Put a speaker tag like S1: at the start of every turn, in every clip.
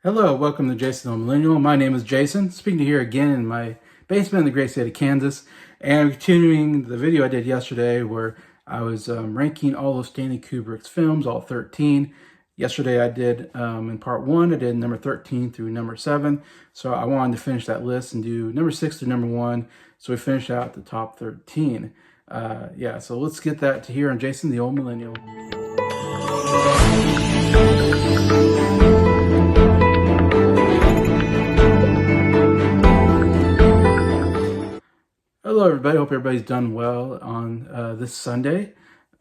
S1: Hello, welcome to Jason the Old Millennial. My name is Jason, speaking to you here again in my basement in the great state of Kansas, and continuing the video I did yesterday where I was ranking all of Stanley Kubrick's films, all 13. Yesterday I did, in part 1, I did number 13 through number 7, so I wanted to finish that list and do number 6 to number 1, so we finished out the top 13. Yeah, so let's get that to here on Jason the Old Millennial. Hello everybody, hope everybody's done well on this Sunday.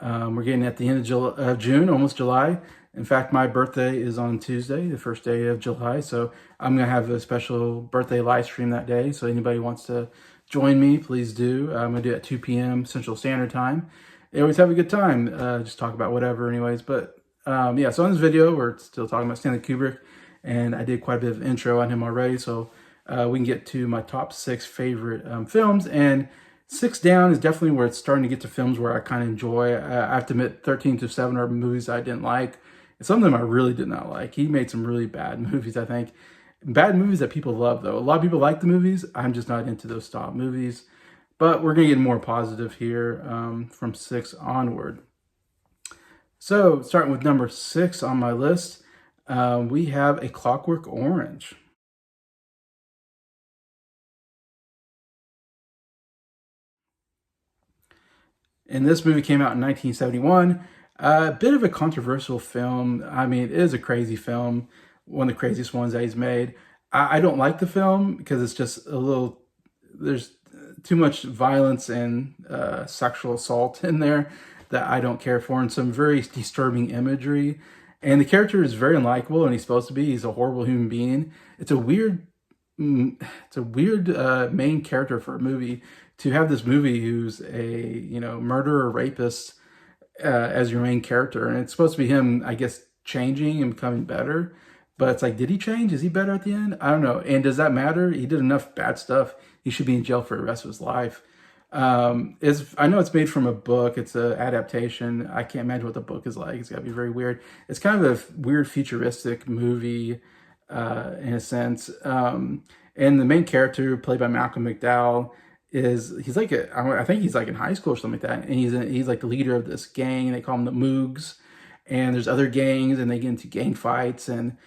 S1: We're getting at the end of June, almost July. In fact, my birthday is on Tuesday, the first day of July, so I'm going to have a special birthday live stream that day, so anybody wants to join me, please do. I'm going to do it at 2 p.m. Central Standard Time. I always have a good time, just talk about whatever anyways, but yeah, so in this video, we're still talking about Stanley Kubrick, and I did quite a bit of intro on him already, so we can get to my top 6 favorite films, and 6 down is definitely where it's starting to get to films where I kind of enjoy. I have to admit 13 to 7 are movies I didn't like, and some of them I really did not like. He made some really bad movies, I think. Bad movies that people love, though. A lot of people like the movies. I'm just not into those style movies, but we're going to get more positive here from 6 onward. So, starting with number 6 on my list, we have A Clockwork Orange. And this movie came out in 1971. A bit of a controversial film. I mean, it is a crazy film, one of the craziest ones that he's made. I don't like the film because it's just a little, there's too much violence and sexual assault in there that I don't care for, and some very disturbing imagery. And the character is very unlikable, and he's supposed to be. He's a horrible human being. It's a weird main character for a movie, to have this movie who's a murderer, rapist as your main character, and it's supposed to be him, I guess, changing and becoming better. But it's like, did he change? Is he better at the end? I don't know. And does that matter? He did enough bad stuff. He should be in jail for the rest of his life. I know it's made from a book. It's an adaptation. I can't imagine what the book is like. It's got to be very weird. It's kind of a weird futuristic movie in a sense. And the main character, played by Malcolm McDowell, I think he's like in high school or something like that, and he's like the leader of this gang. They call him the Moogs, and there's other gangs, and they get into gang fights, and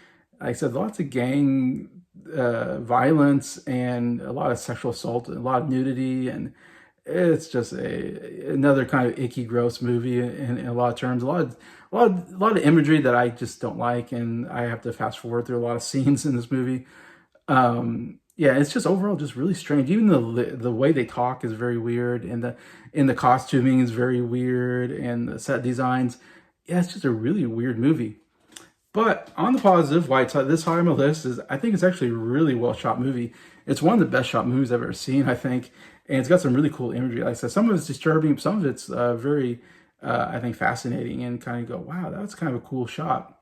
S1: like I said, lots of gang violence and a lot of sexual assault, and a lot of nudity, and it's just another kind of icky, gross movie in a lot of terms. A lot of imagery that I just don't like, and I have to fast forward through a lot of scenes in this movie. Yeah, it's just overall just really strange. Even the way they talk is very weird, and the costuming is very weird, and the set designs. Yeah, it's just a really weird movie. But on the positive, why it's this high on my list is I think it's actually a really well shot movie. It's one of the best shot movies I've ever seen, I think, and it's got some really cool imagery. Like I said, some of it's disturbing, some of it's very, I think, fascinating, and kind of go, wow, that's kind of a cool shot.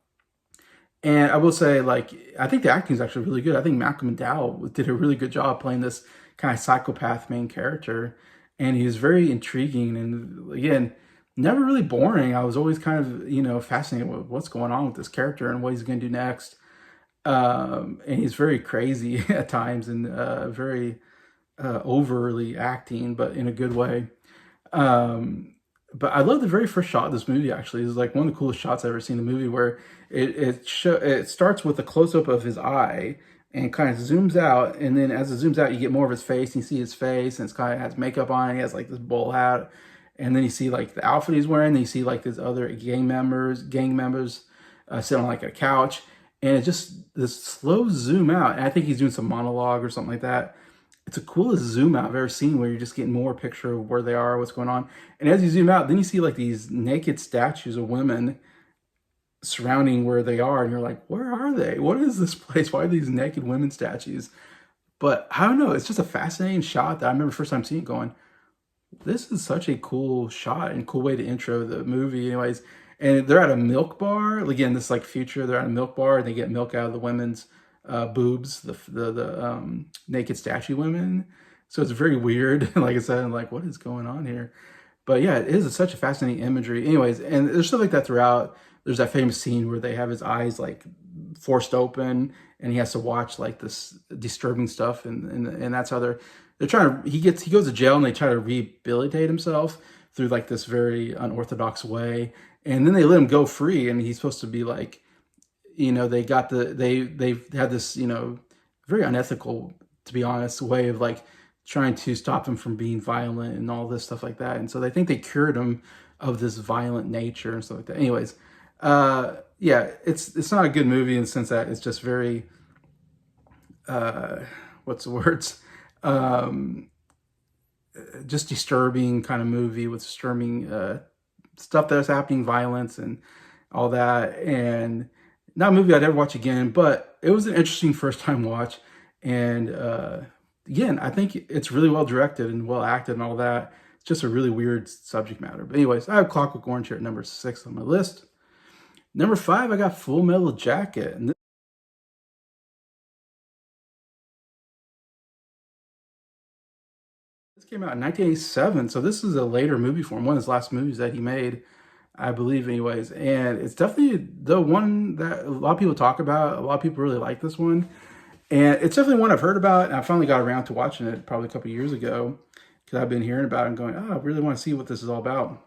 S1: And I will say, like, I think the acting is actually really good. I think Malcolm McDowell did a really good job playing this kind of psychopath main character. And he was very intriguing and, again, never really boring. I was always kind of, fascinated with what's going on with this character and what he's going to do next. And he's very crazy at times, and very overly acting, but in a good way. But I love the very first shot of this movie, actually. It's like one of the coolest shots I've ever seen in the movie, where it starts with a close-up of his eye and kind of zooms out, and then as it zooms out, you get more of his face, and you see his face, and it's kind of has makeup on, and he has like this bowl hat, and then you see like the outfit he's wearing, then you see like his other gang members sitting on like a couch, and it's just this slow zoom out, and I think he's doing some monologue or something like that. It's the coolest zoom out I've ever seen, where you're just getting more picture of where they are, what's going on. And as you zoom out, then you see like these naked statues of women surrounding where they are, and you're like, where are they? What is this place? Why are these naked women statues? But I don't know, it's just a fascinating shot that I remember first time seeing it going, this is such a cool shot and cool way to intro the movie anyways. And they're at a milk bar. Again, this like future, they're at a milk bar, and they get milk out of the women's boobs, the naked statue women. So it's very weird. Like I said, I'm like, what is going on here? But yeah, it is such a fascinating imagery. Anyways, and there's stuff like that throughout. There's that famous scene where they have his eyes like forced open, and he has to watch like this disturbing stuff, and that's how they're trying to. He goes to jail, and they try to rehabilitate himself through like this very unorthodox way, and then they let him go free, and he's supposed to be like, they got they've had this, very unethical, to be honest, way of like trying to stop him from being violent and all this stuff like that. And so they think they cured him of this violent nature and stuff like that. Anyways, yeah, it's not a good movie in the sense that it's just very what's the words? Um, just disturbing kind of movie with disturbing stuff that's happening, violence and all that. And not a movie I'd ever watch again, but it was an interesting first time watch. And again, I think it's really well directed and well acted and all that. It's just a really weird subject matter. But anyways, I have Clockwork Orange here at number 6 on my list. Number 5, I got Full Metal Jacket. And this came out in 1987, so this is a later movie for him, one of his last movies that he made, I believe, anyways. And it's definitely the one that a lot of people talk about. A lot of people really like this one. And it's definitely one I've heard about, and I finally got around to watching it probably a couple of years ago because I've been hearing about it and going, oh, I really want to see what this is all about.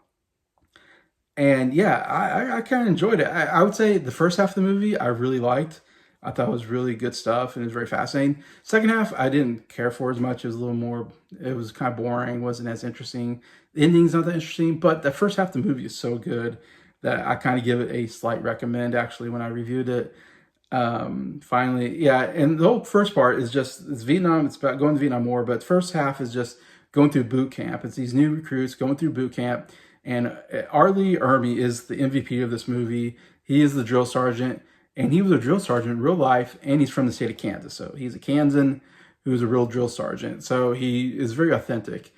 S1: And yeah, I kind of enjoyed it. I would say the first half of the movie I really liked. I thought it was really good stuff and it was very fascinating. Second half I didn't care for as much. It was a little more, it was kind of boring, wasn't as interesting. The ending's not that interesting, but the first half of the movie is so good that I kind of give it a slight recommend actually when I reviewed it. Finally, yeah, and the whole first part is just, it's Vietnam, it's about going to Vietnam War, but the first half is just going through boot camp. It's these new recruits going through boot camp, and R. Lee Ermey is the MVP of this movie. He is the drill sergeant, and he was a drill sergeant in real life, and he's from the state of Kansas, so he's a Kansan who's a real drill sergeant, so he is very authentic.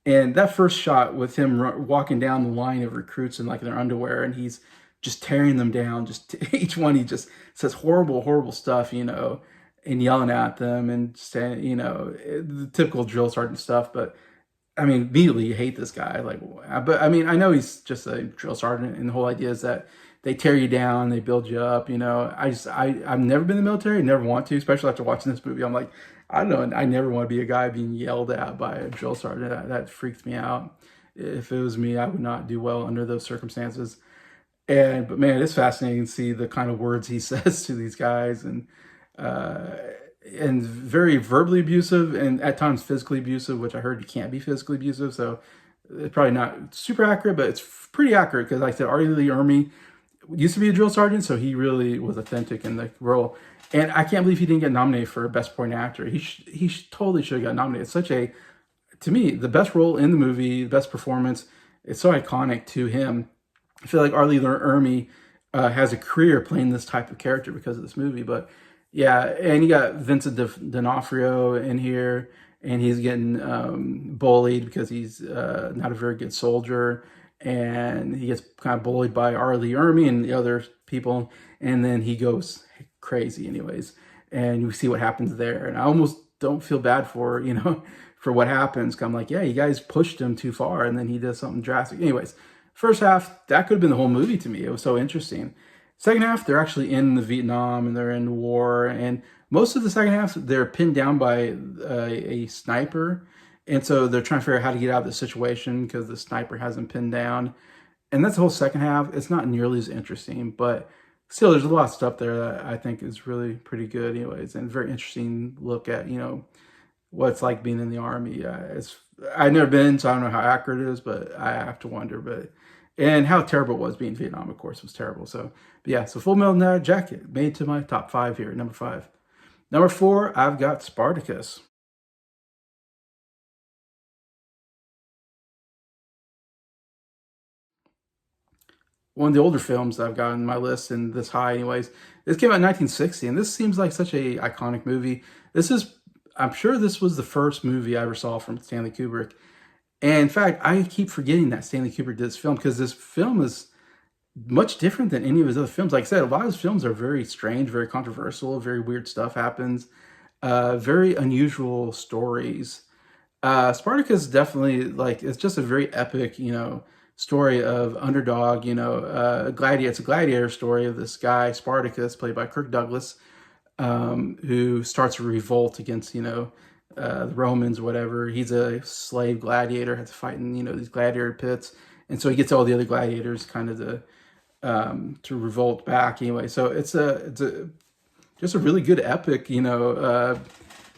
S1: And that first shot with him walking down the line of recruits in like their underwear, and he's just tearing them down, just each one, he just says horrible, horrible stuff, and yelling at them and saying, the typical drill sergeant stuff. But I mean, immediately you hate this guy. Like, but I mean, I know he's just a drill sergeant, and the whole idea is that they tear you down, they build you up. I've never been in the military, never want to, especially after watching this movie. I'm like, I don't know, I never want to be a guy being yelled at by a drill sergeant. That freaks me out. If it was me, I would not do well under those circumstances. But man, it's fascinating to see the kind of words he says to these guys, uh, and very verbally abusive and at times physically abusive, which I heard you can't be physically abusive. So it's probably not super accurate, but it's pretty accurate because, like I said, R. Lee Ermey used to be a drill sergeant, so he really was authentic in the role. And I can't believe he didn't get nominated for Best Supporting Actor. Totally should have got nominated. It's such a, to me, the best role in the movie, the best performance. It's so iconic to him. I feel like R. Lee Ermey has a career playing this type of character because of this movie. But yeah, and you got Vincent D'Onofrio in here, and he's getting bullied because he's not a very good soldier, and he gets kind of bullied by R. Lee Ermey and the other people, and then he goes crazy anyways, and you see what happens there. And I almost don't feel bad for, for what happens, 'cause I'm like, yeah, you guys pushed him too far, and then he does something drastic. Anyways, first half, that could have been the whole movie to me. It was so interesting. Second half, they're actually in the Vietnam and they're in war. And most of the second half, they're pinned down by a sniper. And so they're trying to figure out how to get out of the situation because the sniper has them pinned down. And that's the whole second half. It's not nearly as interesting, but still, there's a lot of stuff there that I think is really pretty good anyways. And very interesting look at, what it's like being in the Army. I've never been, so I don't know how accurate it is, but I have to wonder. And how terrible it was being in Vietnam, of course, was terrible. So, but yeah, so Full Metal Jacket made to my top 5 here, number 5. Number 4, I've got Spartacus. One of the older films that I've got on my list, and this high anyways. This came out in 1960, and this seems like such a iconic movie. I'm sure this was the first movie I ever saw from Stanley Kubrick. And in fact, I keep forgetting that Stanley Kubrick did this film because this film is much different than any of his other films. Like I said, a lot of his films are very strange, very controversial, very weird stuff happens, very unusual stories. Spartacus definitely like it's just a very epic, story of underdog. Gladiator. It's a gladiator story of this guy Spartacus, played by Kirk Douglas, who starts a revolt against the Romans, or whatever. He's a slave gladiator, has to fight in these gladiator pits, and so he gets all the other gladiators kind of to revolt back anyway. So it's a just a really good epic, kind of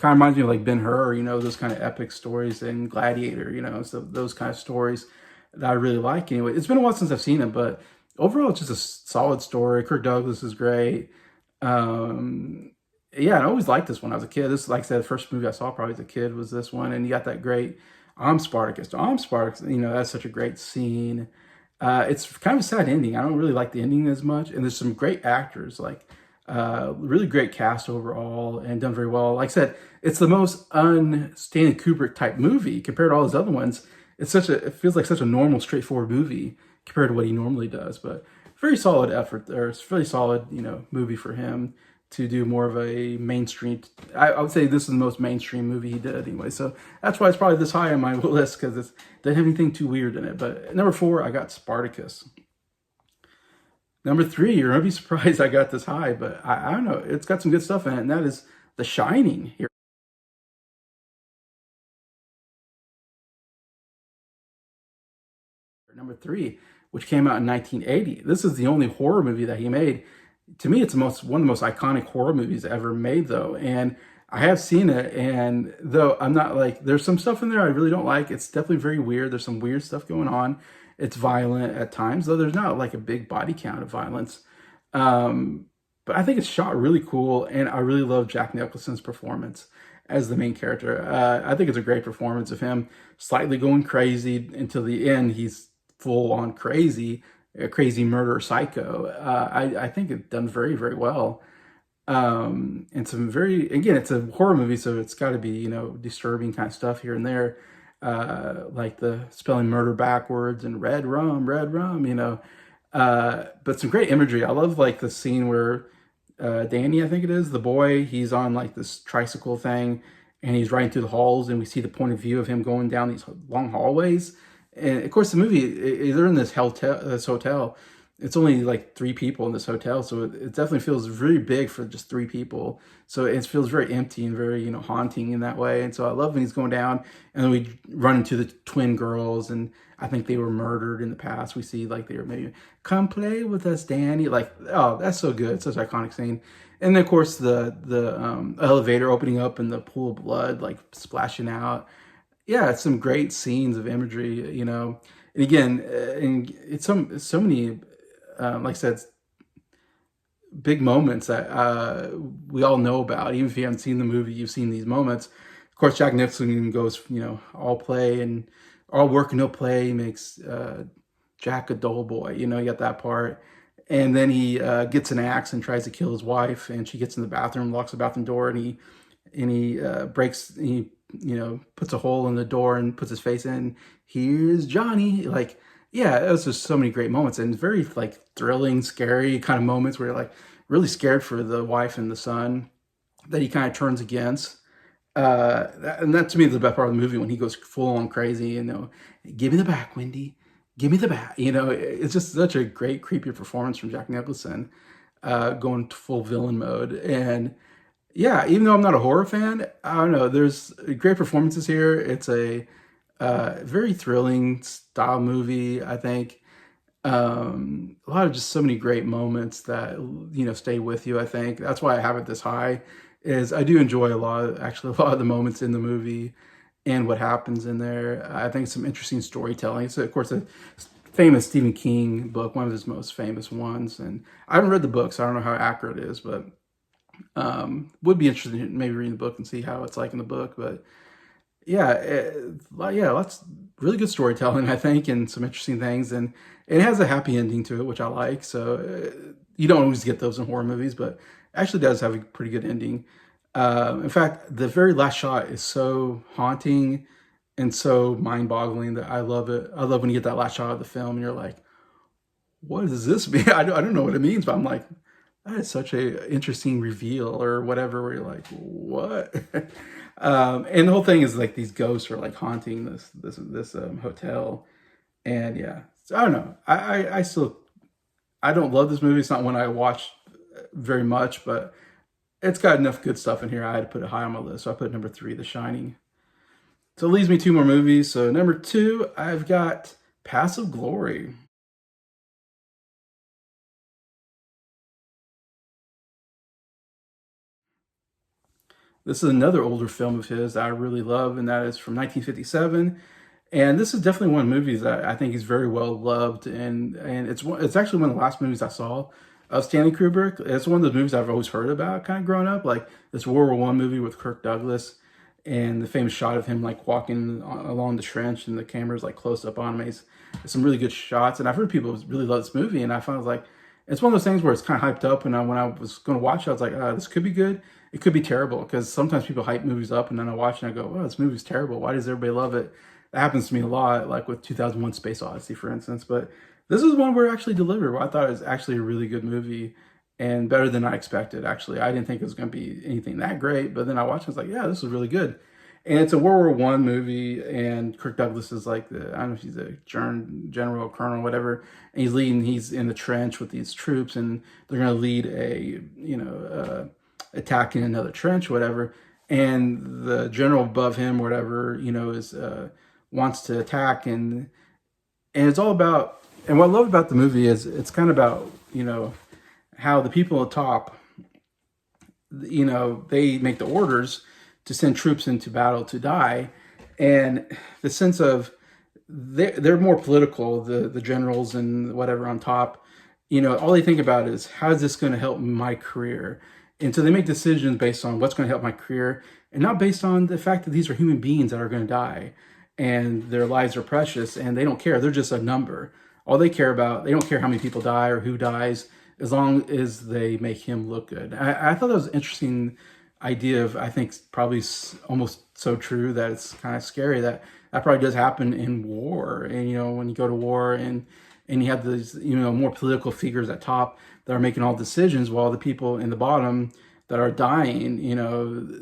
S1: reminds me of like Ben-Hur, those kind of epic stories, and Gladiator, so those kind of stories that I really like anyway. It's been a while since I've seen it, but overall it's just a solid story. Kirk Douglas is great. Um, yeah, I always liked this when I was a kid. This, like I said, the first movie I saw probably as a kid was this one, and you got that great "I'm Spartacus." "I'm Spartacus," that's such a great scene. It's kind of a sad ending. I don't really like the ending as much, and there's some great actors, like really great cast overall, and done very well. Like I said, it's the most un-Stanley Kubrick type movie compared to all his other ones. It feels like such a normal, straightforward movie compared to what he normally does. But very solid effort there. It's a really solid, movie for him to do more of a mainstream. I would say this is the most mainstream movie he did anyway. So that's why it's probably this high on my list, because it doesn't have anything too weird in it. But at number 4, I got Spartacus. Number 3, you're gonna be surprised I got this high, but I don't know. It's got some good stuff in it, and that is The Shining. Here, number 3, which came out in 1980. This is the only horror movie that he made. To me, it's one of the most iconic horror movies ever made, though. And I have seen it, and though I'm not like, there's some stuff in there I really don't like. It's definitely very weird. There's some weird stuff going on. It's violent at times, though there's not like a big body count of violence. Um, but I think it's shot really cool, and I really love Jack Nicholson's performance as the main character. I think it's a great performance of him slightly going crazy until the end. He's full on crazy, a crazy murder psycho. I think it's done very, very well. And some very, again, it's a horror movie, so it's got to be, disturbing kind of stuff here and there, like the spelling murder backwards and red rum, but some great imagery. I love like the scene where Danny, I think it is, the boy, he's on like this tricycle thing, and he's riding through the halls, and we see the point of view of him going down these long hallways. And of course, the movie, they're in this hotel. It's only like 3 people in this hotel, so it definitely feels really big for just 3 people. So it feels very empty and very, haunting in that way. And so I love when he's going down, and then we run into the twin girls, and I think they were murdered in the past. We see like they were maybe, "Come play with us, Danny." Like, oh, that's so good. It's such an iconic scene. And then of course the elevator opening up and the pool of blood like splashing out. Yeah, it's some great scenes of imagery, And again, and it's so many, like I said, big moments that we all know about. Even if you haven't seen the movie, you've seen these moments. Of course, Jack Nicholson goes, all play and all work and no play. He makes Jack a dull boy. You get that part. And then he gets an axe and tries to kill his wife, and she gets in the bathroom, locks the bathroom door, and he breaks. He puts a hole in the door and puts his face in. "Here's Johnny." Like, yeah, it was just so many great moments, and very like thrilling, scary kind of moments where you're like really scared for the wife and the son that he kind of turns against. And that to me is the best part of the movie, when he goes full on crazy. "Give me the back, Wendy. Give me the back." It's just such a great, creepy performance from Jack Nicholson, going to full villain mode. And yeah, even though I'm not a horror fan, I don't know. There's great performances here. It's a very thrilling style movie, I think. A lot of just so many great moments that stay with you. I think that's why I have it this high. Is I do enjoy actually a lot of the moments in the movie and what happens in there. I think some interesting storytelling. So of course a famous Stephen King book, one of his most famous ones. And I haven't read the book, so I don't know how accurate it is, but would be interested in maybe reading the book and see how it's like in the book. But yeah, lots really good storytelling, I think, and some interesting things, and it has a happy ending to it, which I like. So you don't always get those in horror movies, but it actually does have a pretty good ending. In fact, the very last shot is so haunting and so mind-boggling that I love it. I love when you get that last shot of the film and you're like, "What does this mean?" I don't know what it means, but I'm like, that is such a interesting reveal or whatever, where you're like, what? And the whole thing is like these ghosts are like haunting this hotel, and yeah, so I don't know. I still I don't love this movie. It's not one I watch very much, but it's got enough good stuff in here. I had to put it high on my list, so I put number three, The Shining. So it leaves me two more movies. So number two, I've got Passive Glory. This is another older film of his that I really love, and that is from 1957. And this is definitely one of the movies that I think is very well loved, and it's actually one of the last movies I saw of Stanley Kubrick. It's one of the movies I've always heard about, kind of growing up, like this World War I movie with Kirk Douglas, and the famous shot of him like walking along the trench, and the camera's like close up on him. It's some really good shots, and I've heard people really love this movie, and I found like it's one of those things where it's kind of hyped up, and when I was going to watch it, I was like, this could be good. It could be terrible, because sometimes people hype movies up, and then I watch and I go, oh, this movie's terrible. Why does everybody love it? That happens to me a lot, like with 2001 Space Odyssey, for instance. But this is one where it actually delivered. Where I thought it was actually a really good movie and better than I expected, actually. I didn't think it was going to be anything that great, but then I watched it, I was like, yeah, this is really good. And it's a World War I movie, and Kirk Douglas is like I don't know if he's a general, colonel, whatever. And he's in the trench with these troops, and they're going to lead attacking another trench, whatever. And the general above him, whatever, is wants to attack, and it's all about. And what I love about the movie is it's kind of about how the people at top, they make the orders to send troops into battle to die, and the sense of they're more political, the generals and whatever on top. All they think about is how is this going to help my career, and so they make decisions based on what's going to help my career, and not based on the fact that these are human beings that are going to die, and their lives are precious, and they don't care. They're just a number. All they care about, they don't care how many people die or who dies, as long as they make him look good. I thought that was an interesting idea of, I think, probably almost so true that it's kind of scary that probably does happen in war. And, when you go to war and you have these, more political figures at top that are making all decisions, while the people in the bottom that are dying,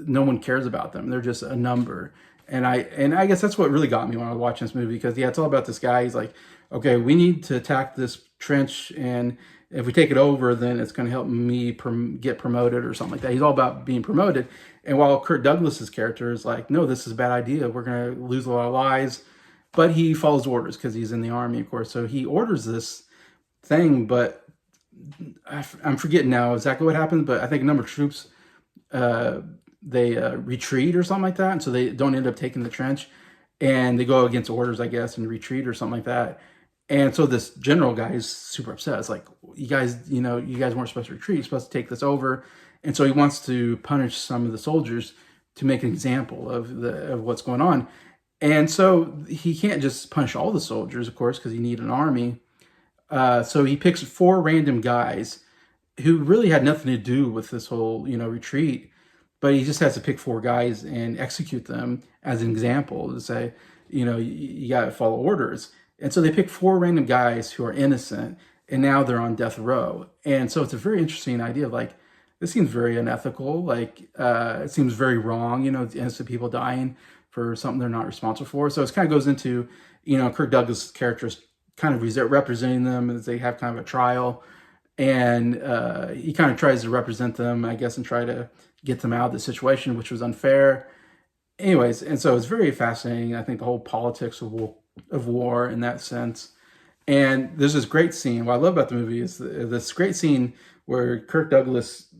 S1: no one cares about them. They're just a number. And I guess that's what really got me when I was watching this movie, because it's all about this guy. He's like, okay, we need to attack this trench, and if we take it over, then it's going to help me get promoted or something like that. He's all about being promoted. And while Kirk Douglas's character is like, no, this is a bad idea. We're going to lose a lot of lives. But he follows orders because he's in the army, of course. So he orders this thing, but I'm forgetting now exactly what happened. But I think a number of troops, they retreat or something like that. And so they don't end up taking the trench. And they go against orders, I guess, and retreat or something like that. And so this general guy is super upset. It's like, you guys weren't supposed to retreat. You're supposed to take this over. And so he wants to punish some of the soldiers to make an example of what's going on. And so he can't just punish all the soldiers, of course, because you need an army. So he picks four random guys who really had nothing to do with this whole, retreat. But he just has to pick four guys and execute them as an example to say, you got to follow orders. And so they pick four random guys who are innocent, and now they're on death row. And so it's a very interesting idea. Like, this seems very unethical. Like, it seems very wrong, innocent people dying for something they're not responsible for. So it kind of goes into, Kirk Douglas' characters kind of representing them as they have kind of a trial. And he kind of tries to represent them, I guess, and try to get them out of the situation, which was unfair. Anyways, and so it's very fascinating. I think the whole politics of war in that sense. And there's this great scene. What I love about the movie is this great scene where Kirk Douglas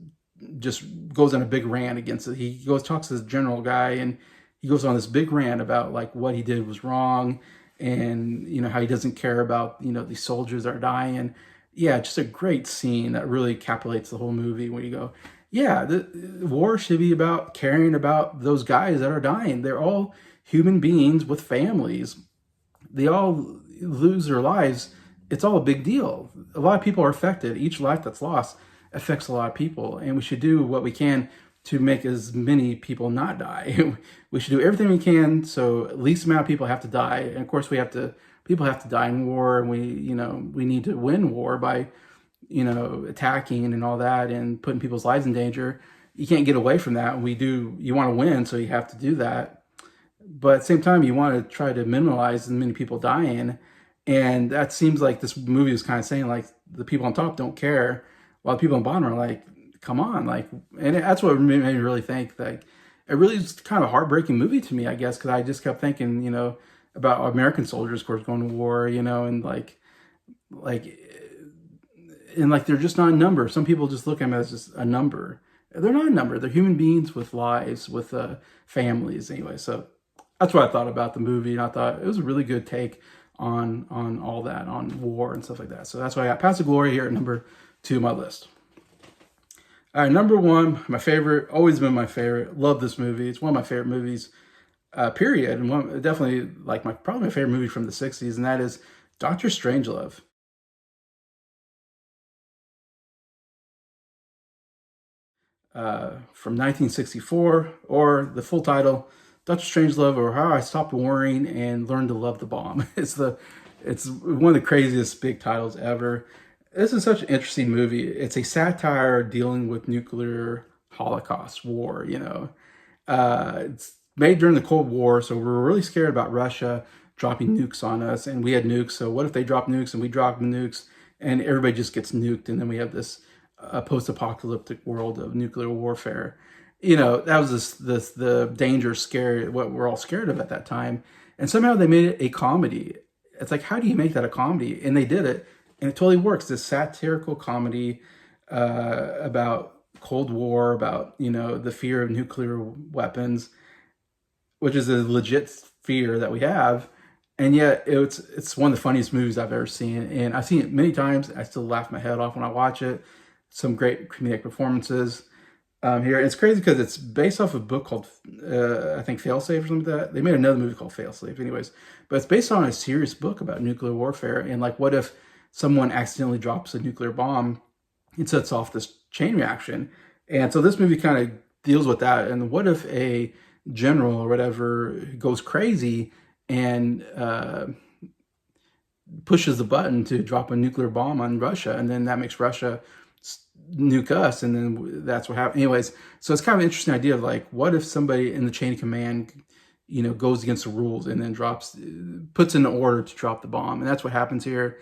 S1: just goes on a big rant against it. He talks to this general guy, and he goes on this big rant about like what he did was wrong, and how he doesn't care about these soldiers that are dying. And yeah, just a great scene that really encapsulates the whole movie, where you go, yeah, the war should be about caring about those guys that are dying. They're all human beings with families. They all lose their lives. It's all a big deal. A lot of people are affected. Each life that's lost affects a lot of people, and we should do what we can to make as many people not die. We should do everything we can so at least amount of people have to die. And of course, people have to die in war, and we need to win war by attacking and all that and putting people's lives in danger. you can't get away from that. You want to win, so you have to do that. But at the same time, you want to try to minimize as many people dying. And that seems like this movie is kind of saying, like, the people on top don't care, while the people on the bottom are like, come on. Like, and that's what made me really think, like, it really is kind of a heartbreaking movie to me, I guess, because I just kept thinking, about American soldiers, of course, going to war, and like, they're just not a number. Some people just look at them as just a number. They're not a number. They're human beings with lives, with families, anyway. So that's what I thought about the movie, and I thought it was a really good take on all that, on war and stuff like that. So that's why I got Paths of Glory here at number 2 on my list. All right, number 1, my favorite, always been my favorite. Love this movie. It's one of my favorite movies, period, and definitely like probably my favorite movie from the '60s, and that is Dr. Strangelove. From 1964, or the full title, Dr. Strangelove, or How I Stopped Worrying and Learned to Love the Bomb. It's one of the craziest big titles ever. This is such an interesting movie. It's a satire dealing with nuclear holocaust war. It's made during the Cold War, so we were really scared about Russia dropping nukes on us, and we had nukes. So what if they drop nukes and we drop nukes, and everybody just gets nuked, and then we have this post-apocalyptic world of nuclear warfare? That was the danger, scary, what we're all scared of at that time. And somehow they made it a comedy. It's like, how do you make that a comedy? And they did it, and it totally works. This satirical comedy about Cold War, about the fear of nuclear weapons, which is a legit fear that we have. And yet it's one of the funniest movies I've ever seen, and I've seen it many times. I still laugh my head off when I watch it. Some great comedic performances here. It's crazy because it's based off a book called, I think, Failsafe or something like that. They made another movie called Failsafe, anyways. But it's based on a serious book about nuclear warfare, and like, what if someone accidentally drops a nuclear bomb and sets off this chain reaction? And so this movie kind of deals with that. And what if a general or whatever goes crazy and pushes the button to drop a nuclear bomb on Russia, and then that makes Russia nuke us, and then that's what happened. Anyways, so it's kind of an interesting idea of like, what if somebody in the chain of command, goes against the rules and then puts in an order to drop the bomb, and that's what happens here.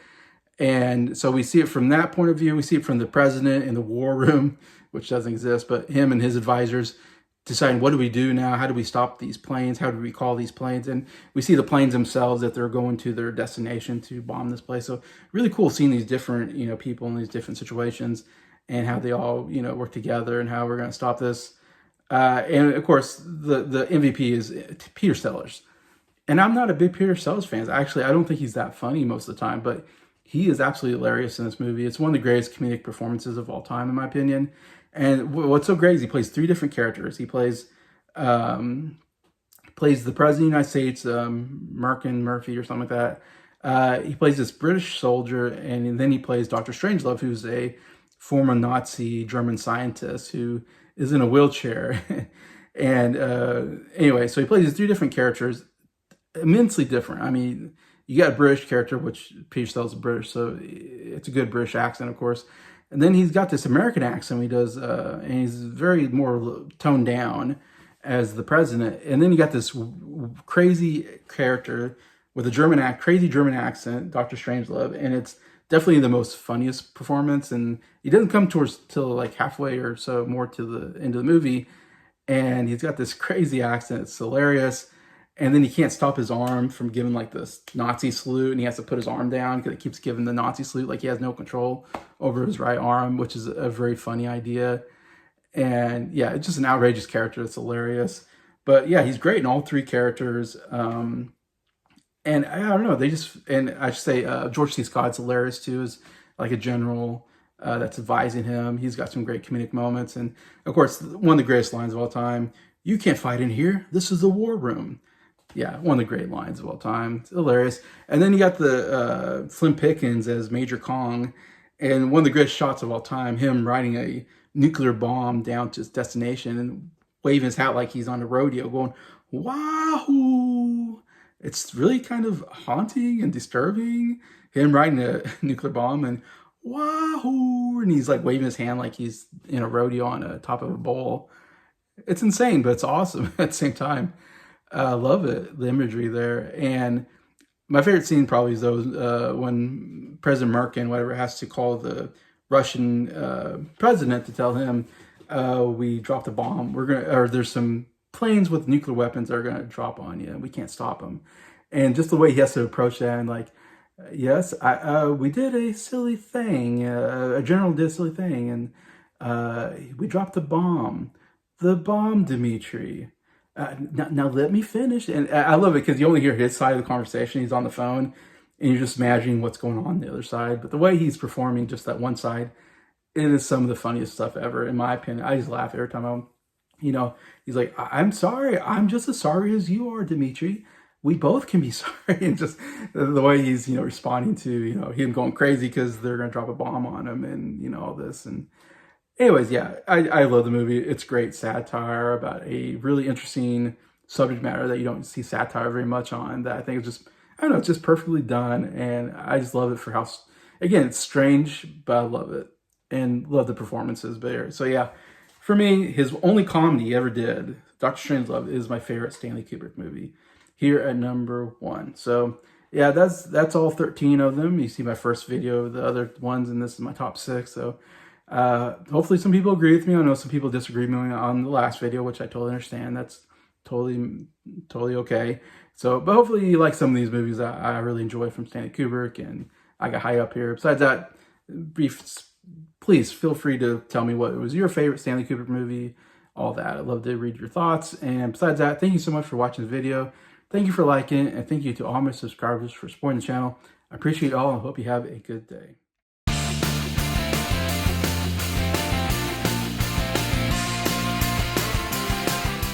S1: And so we see it from that point of view. We see it from the president in the war room, which doesn't exist, but him and his advisors deciding, what do we do now? How do we stop these planes? How do we call these planes? And we see the planes themselves, that they're going to their destination to bomb this place. So really cool seeing these different, people in these different situations, and how they all, work together, and how we're going to stop this. And of course, the MVP is Peter Sellers. And I'm not a big Peter Sellers fan. Actually, I don't think he's that funny most of the time, but he is absolutely hilarious in this movie. It's one of the greatest comedic performances of all time, in my opinion. And what's so great is he plays 3 different characters. He plays the President of the United States, Murphy or something like that. He plays this British soldier, and then he plays Dr. Strangelove, who's a former Nazi German scientist who is in a wheelchair. And anyway, so he plays these 3 different characters, immensely different. I mean, you got a British character, which Peter Sellers is British, so it's a good British accent, of course. And then he's got this American accent he does, and he's very more toned down as the president. And then you got this crazy character with a crazy German accent, Dr. Strangelove, and it's definitely the most funniest performance. And he doesn't come till like halfway or so more to the end of the movie, and he's got this crazy accent. It's hilarious. And then he can't stop his arm from giving like this Nazi salute, and he has to put his arm down because it keeps giving the Nazi salute. Like, he has no control over his right arm, which is a very funny idea. And yeah, it's just an outrageous character. It's hilarious. But yeah, he's great in all 3 characters. And I don't know, and I should say George C. Scott's hilarious too, as like a general that's advising him. He's got some great comedic moments. And of course, one of the greatest lines of all time, "You can't fight in here. This is the war room." Yeah, one of the great lines of all time. It's hilarious. And then you got the Slim Pickens as Major Kong, and one of the greatest shots of all time, him riding a nuclear bomb down to its destination and waving his hat like he's on a rodeo, going, "Wahoo!" It's really kind of haunting and disturbing, him riding a nuclear bomb, and wahoo, and he's like waving his hand like he's in a rodeo on the top of a bowl. It's insane, but it's awesome at the same time. I love it, the imagery there. And my favorite scene probably is those when President Merkin, whatever, has to call the Russian president to tell him we dropped a bomb. We're gonna, or there's some planes with nuclear weapons that are gonna drop on you, and we can't stop them. And just the way he has to approach that, and like, yes, we did a silly thing. A general did a silly thing, and we dropped a bomb. The bomb, Dmitri. Now let me finish. And I love it because you only hear his side of the conversation. He's on the phone, and you're just imagining what's going on the other side. But the way he's performing just that one side, it is some of the funniest stuff ever, in my opinion. I just laugh every time he's like, I'm sorry. I'm just as sorry as you are, Dmitri. We both can be sorry. And just the way he's, responding to, him going crazy because they're going to drop a bomb on him and, all this. And anyways, yeah, I love the movie. It's great satire about a really interesting subject matter that you don't see satire very much on, that I think is just, I don't know, it's just perfectly done. And I just love it for how, again, it's strange, but I love it. And love the performances there. So yeah, for me, his only comedy he ever did, Dr. Strangelove, is my favorite Stanley Kubrick movie. Here at number 1. So yeah, that's all 13 of them. You see my first video of the other ones, and this is my top 6. So hopefully some people agree with me. I know some people disagree with me on the last video, which I totally understand. That's totally okay. So, but hopefully you like some of these movies that I really enjoy from Stanley Kubrick, and I got high up here. Besides that, please feel free to tell me what was your favorite Stanley Kubrick movie, all that. I'd love to read your thoughts. And besides that, thank you so much for watching the video. Thank you for liking it, and thank you to all my subscribers for supporting the channel. I appreciate it all and hope you have a good day.